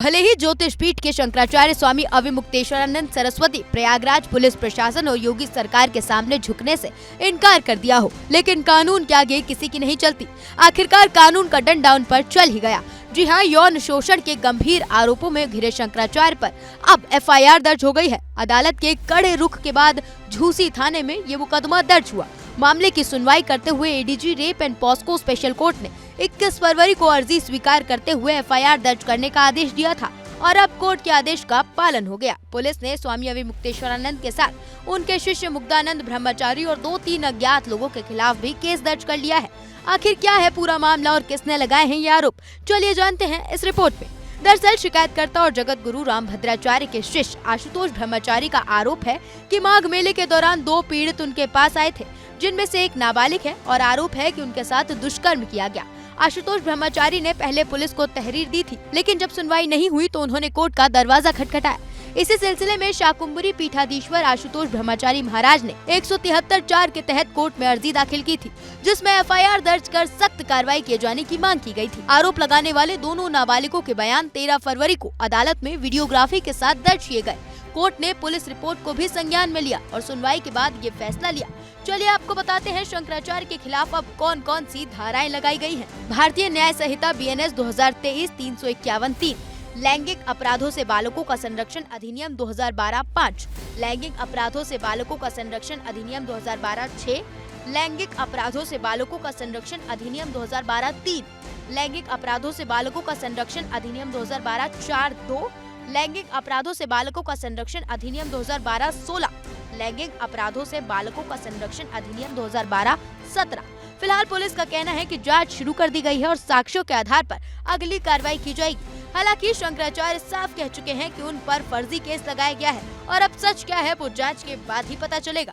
भले ही ज्योतिष पीठ के शंकराचार्य स्वामी अविमुक्तेश्वरानंद सरस्वती प्रयागराज पुलिस प्रशासन और योगी सरकार के सामने झुकने से इनकार कर दिया हो, लेकिन कानून के आगे किसी की नहीं चलती। आखिरकार कानून का डंडा उन पर चल ही गया। जी हाँ, यौन शोषण के गंभीर आरोपों में घिरे शंकराचार्य पर अब एफआईआर दर्ज हो गई है। अदालत के कड़े रुख के बाद झूसी थाने में ये मुकदमा दर्ज हुआ। मामले की सुनवाई करते हुए ADG rape and POCSO special court ने 21 फरवरी को अर्जी स्वीकार करते हुए एफआईआर दर्ज करने का आदेश दिया था और अब कोर्ट के आदेश का पालन हो गया। पुलिस ने स्वामी अविमुक्तेश्वरानंद के साथ उनके शिष्य मुग्धानंद ब्रह्मचारी और 2-3 अज्ञात लोगों के खिलाफ भी केस दर्ज कर लिया है। आखिर क्या है पूरा मामला और किसने लगाए हैं ये आरोप, चलिए जानते हैं इस रिपोर्ट में। दरअसल शिकायतकर्ता और जगत गुरु रामभद्राचार्य के शिष्य आशुतोष ब्रह्मचारी का आरोप है कि माघ मेले के दौरान 2 पीड़ित उनके पास आए थे, जिनमें से एक नाबालिग है और आरोप है कि उनके साथ दुष्कर्म किया गया। आशुतोष ब्रह्मचारी ने पहले पुलिस को तहरीर दी थी, लेकिन जब सुनवाई नहीं हुई तो उन्होंने कोर्ट का दरवाजा खटखटाया। इसी सिलसिले में शाकुंभरी पीठाधीश्वर आशुतोष ब्रह्मचारी महाराज ने 173(4) के तहत कोर्ट में अर्जी दाखिल की थी, जिसमें एफआईआर दर्ज कर सख्त कार्रवाई किए जाने की मांग की गई थी। आरोप लगाने वाले दोनों नाबालिगों के बयान 13 फरवरी को अदालत में वीडियोग्राफी के साथ दर्ज किए गए। कोर्ट ने पुलिस रिपोर्ट को भी संज्ञान में लिया और सुनवाई के बाद ये फैसला लिया। चलिए आपको बताते हैं शंकराचार्य के खिलाफ अब कौन कौन सी धाराएं लगाई गई हैं। भारतीय न्याय संहिता BNS 2023 351(3), लैंगिक अपराधों से बालकों का संरक्षण अधिनियम 2012(5), लैंगिक अपराधों से बालकों का संरक्षण अधिनियम 2012(6), लैंगिक अपराधों से बालकों का संरक्षण अधिनियम 2012(3), लैंगिक अपराधों से बालकों का संरक्षण अधिनियम 2012(4)(2), लैंगिक अपराधों से बालकों का संरक्षण अधिनियम 2012(16), लैंगिक अपराधों से बालकों का संरक्षण अधिनियम 2012(17). फिलहाल पुलिस का कहना है कि जांच शुरू कर दी गई है और साक्ष्यों के आधार पर अगली कार्रवाई की जाएगी। हालांकि शंकराचार्य साफ कह चुके हैं कि उन पर फर्जी केस लगाया गया है और अब सच क्या है वो जांच के बाद ही पता चलेगा।